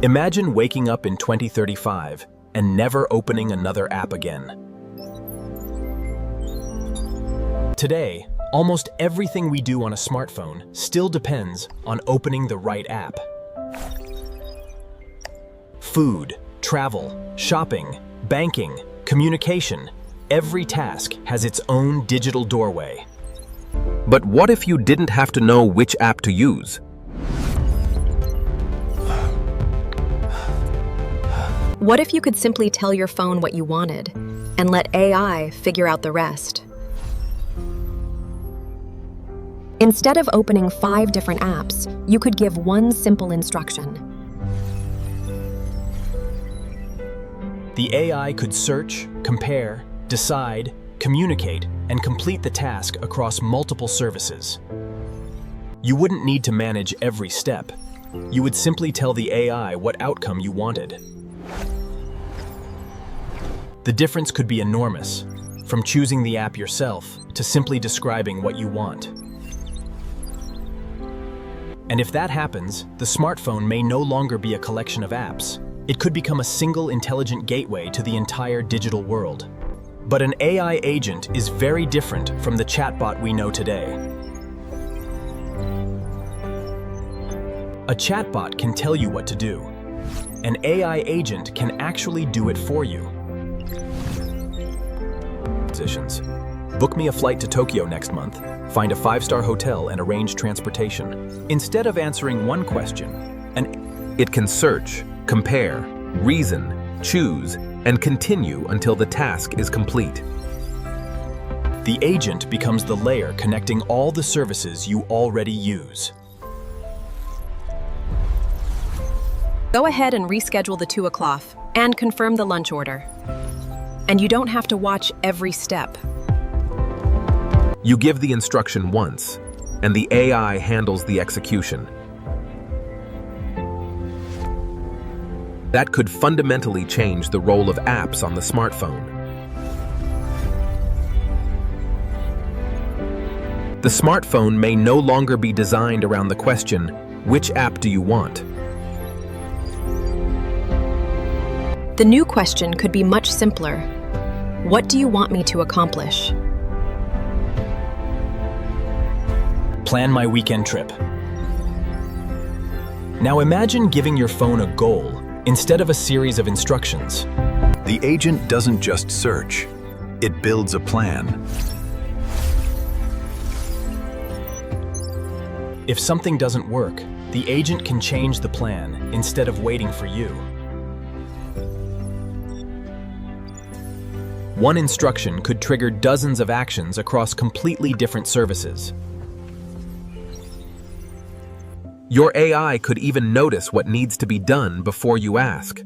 Imagine waking up in 2035 and never opening another app again. Today, almost everything we do on a smartphone still depends on opening the right app. Food, travel, shopping, banking, communication, every task has its own digital doorway. But what if you didn't have to know which app to use? What if you could simply tell your phone what you wanted and let AI figure out the rest? Instead of opening 5 different apps, you could give one simple instruction. The AI could search, compare, decide, communicate, and complete the task across multiple services. You wouldn't need to manage every step. You would simply tell the AI what outcome you wanted. The difference could be enormous, from choosing the app yourself to simply describing what you want. And if that happens, the smartphone may no longer be a collection of apps. It could become a single intelligent gateway to the entire digital world. But an AI agent is very different from the chatbot we know today. A chatbot can tell you what to do. An AI agent can actually do it for you. Book me a flight to Tokyo next month, find a 5-star hotel and arrange transportation. Instead of answering one question, It can search, compare, reason, choose, and continue until the task is complete. the agent becomes the layer connecting all the services you already use. Go ahead and reschedule the 2 o'clock and confirm the lunch order. And you don't have to watch every step. You give the instruction once, and the AI handles the execution. That could fundamentally change the role of apps on the smartphone. The smartphone may no longer be designed around the question, which app do you want? The new question could be much simpler. What do you want me to accomplish? Plan my weekend trip. Now imagine giving your phone a goal instead of a series of instructions. The agent doesn't just search, it builds a plan. If something doesn't work, the agent can change the plan instead of waiting for you. One instruction could trigger dozens of actions across completely different services. Your AI could even notice what needs to be done before you ask.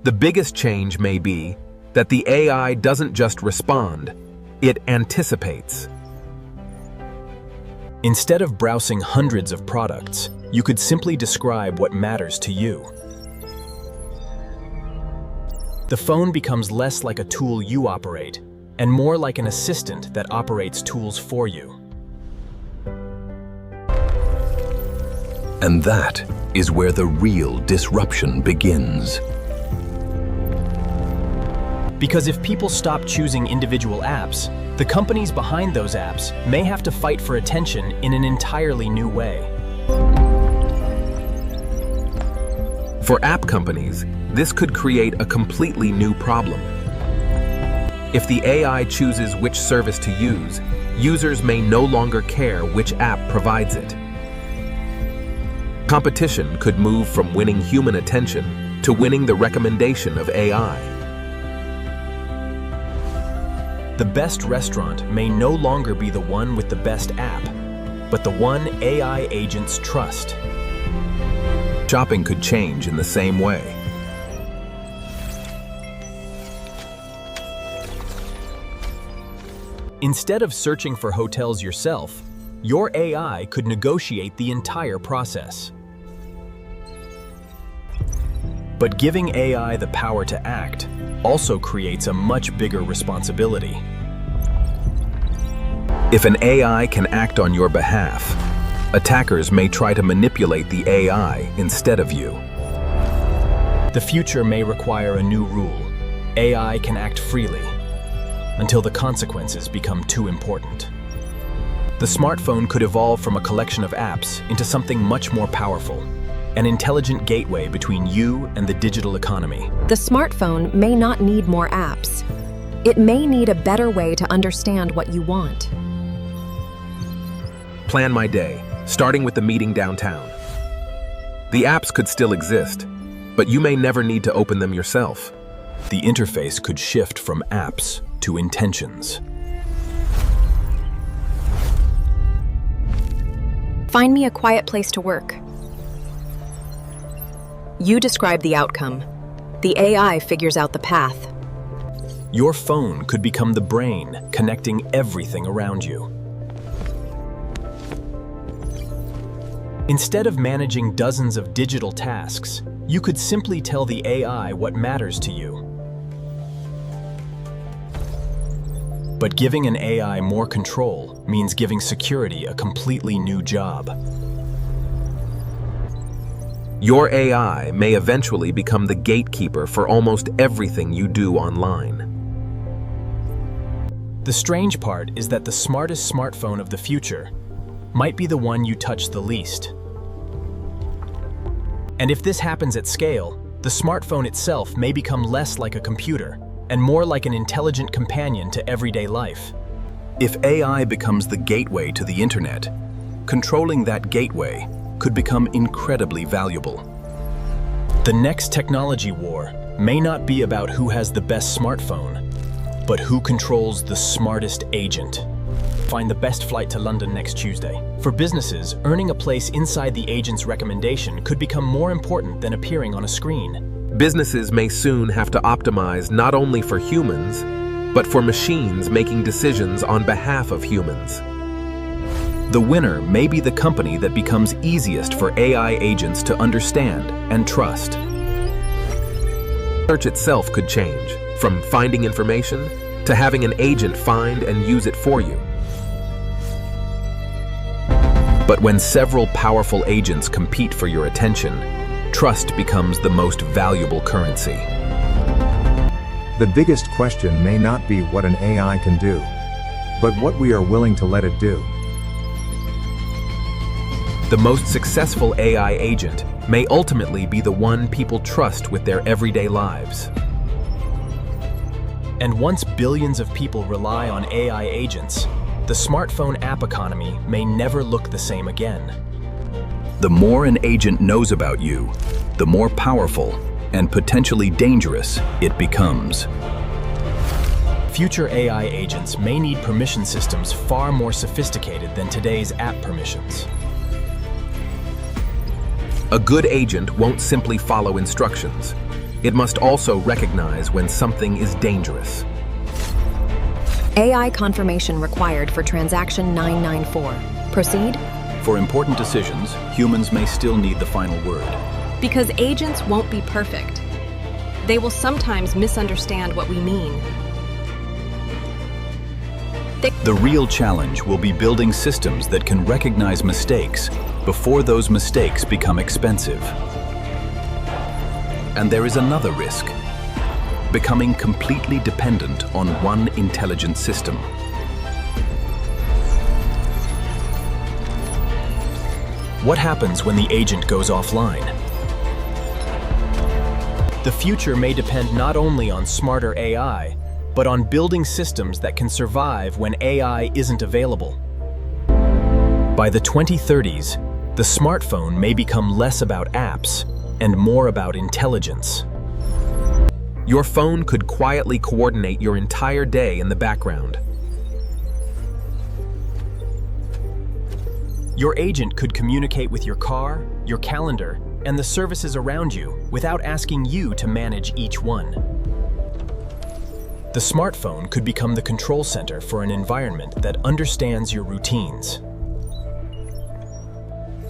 The biggest change may be that the AI doesn't just respond, it anticipates. Instead of browsing hundreds of products, you could simply describe what matters to you. The phone becomes less like a tool you operate and more like an assistant that operates tools for you. And that is where the real disruption begins. Because if people stop choosing individual apps, the companies behind those apps may have to fight for attention in an entirely new way. For app companies, this could create a completely new problem. If the AI chooses which service to use, users may no longer care which app provides it. Competition could move from winning human attention to winning the recommendation of AI. The best restaurant may no longer be the one with the best app, but the one AI agents trust. Shopping could change in the same way. Instead of searching for hotels yourself, your AI could negotiate the entire process. But giving AI the power to act also creates a much bigger responsibility. If an AI can act on your behalf, Attackers may try to manipulate the AI instead of you. The future may require a new rule. AI can act freely until the consequences become too important. The smartphone could evolve from a collection of apps into something much more powerful, an intelligent gateway between you and the digital economy. The smartphone may not need more apps. It may need a better way to understand what you want. Plan my day, starting with the meeting downtown. The apps could still exist, but you may never need to open them yourself. The interface could shift from apps to intentions. Find me a quiet place to work. You describe the outcome. The AI figures out the path. Your phone could become the brain connecting everything around you. Instead of managing dozens of digital tasks, you could simply tell the AI what matters to you. But giving an AI more control means giving security a completely new job. Your AI may eventually become the gatekeeper for almost everything you do online. The strange part is that the smartest smartphone of the future might be the one you touch the least. And if this happens at scale, the smartphone itself may become less like a computer and more like an intelligent companion to everyday life. If AI becomes the gateway to the internet, controlling that gateway could become incredibly valuable. The next technology war may not be about who has the best smartphone, but who controls the smartest agent. Find the best flight to London next Tuesday. For businesses, earning a place inside the agent's recommendation could become more important than appearing on a screen. Businesses may soon have to optimize not only for humans, but for machines making decisions on behalf of humans. The winner may be the company that becomes easiest for AI agents to understand and trust. Search itself could change, from finding information to having an agent find and use it for you. But when several powerful agents compete for your attention, trust becomes the most valuable currency. The biggest question may not be what an AI can do, but what we are willing to let it do. The most successful AI agent may ultimately be the one people trust with their everyday lives. And once billions of people rely on AI agents, the smartphone app economy may never look the same again. The more an agent knows about you, the more powerful and potentially dangerous it becomes. Future AI agents may need permission systems far more sophisticated than today's app permissions. A good agent won't simply follow instructions. It must also recognize when something is dangerous. AI confirmation required for transaction 994. Proceed? For important decisions, humans may still need the final word. Because agents won't be perfect. They will sometimes misunderstand what we mean. The real challenge will be building systems that can recognize mistakes before those mistakes become expensive. And there is another risk: becoming completely dependent on one intelligent system. What happens when the agent goes offline? The future may depend not only on smarter AI, but on building systems that can survive when AI isn't available. By the 2030s, the smartphone may become less about apps and more about intelligence. Your phone could quietly coordinate your entire day in the background. Your agent could communicate with your car, your calendar, and the services around you without asking you to manage each one. The smartphone could become the control center for an environment that understands your routines.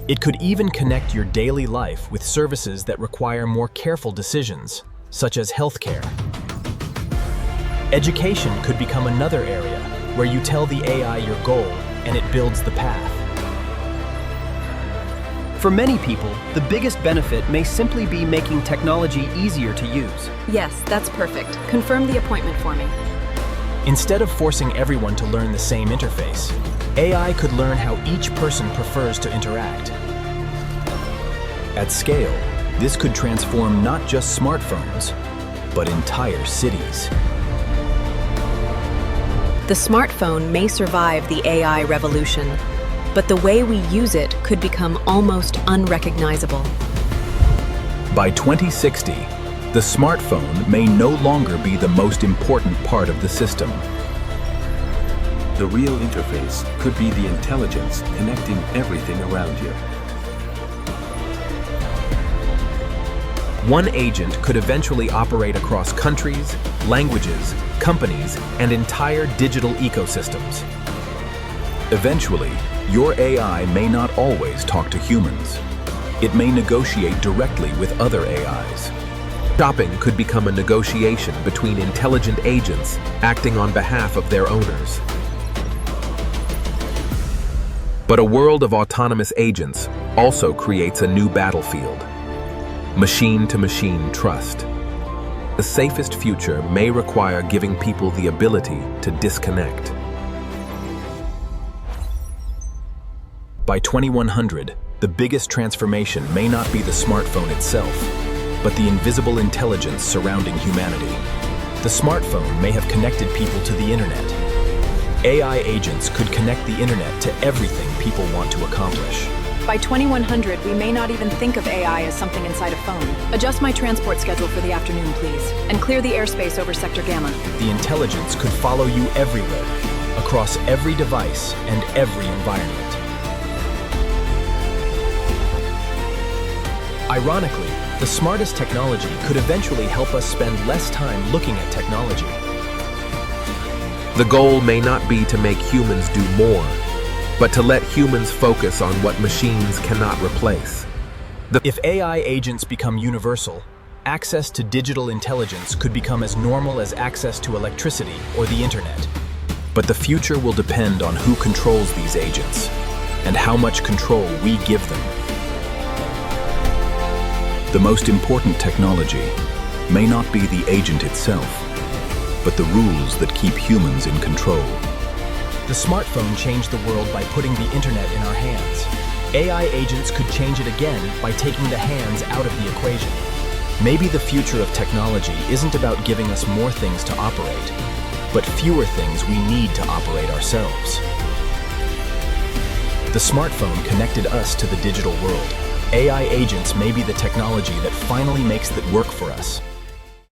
It could even connect your daily life with services that require more careful decisions, such as healthcare. Education could become another area where you tell the AI your goal and it builds the path. For many people, the biggest benefit may simply be making technology easier to use. Yes, that's perfect. Confirm the appointment for me. Instead of forcing everyone to learn the same interface, AI could learn how each person prefers to interact. At scale, this could transform not just smartphones, but entire cities. The smartphone may survive the AI revolution, but the way we use it could become almost unrecognizable. By 2060, the smartphone may no longer be the most important part of the system. The real interface could be the intelligence connecting everything around you. One agent could eventually operate across countries, languages, companies, and entire digital ecosystems. Eventually, your AI may not always talk to humans. It may negotiate directly with other AIs. Shopping could become a negotiation between intelligent agents acting on behalf of their owners. But a world of autonomous agents also creates a new battlefield: machine-to-machine trust. The safest future may require giving people the ability to disconnect. By 2100, the biggest transformation may not be the smartphone itself, but the invisible intelligence surrounding humanity. The smartphone may have connected people to the internet. AI agents could connect the internet to everything people want to accomplish. By 2100, we may not even think of AI as something inside a phone. Adjust my transport schedule for the afternoon, please, and clear the airspace over Sector Gamma. The intelligence could follow you everywhere, across every device and every environment. Ironically, the smartest technology could eventually help us spend less time looking at technology. The goal may not be to make humans do more, but to let humans focus on what machines cannot replace. If AI agents become universal, access to digital intelligence could become as normal as access to electricity or the internet. But the future will depend on who controls these agents and how much control we give them. The most important technology may not be the agent itself, but the rules that keep humans in control. The smartphone changed the world by putting the internet in our hands. AI agents could change it again by taking the hands out of the equation. Maybe the future of technology isn't about giving us more things to operate, but fewer things we need to operate ourselves. The smartphone connected us to the digital world. AI agents may be the technology that finally makes that work for us.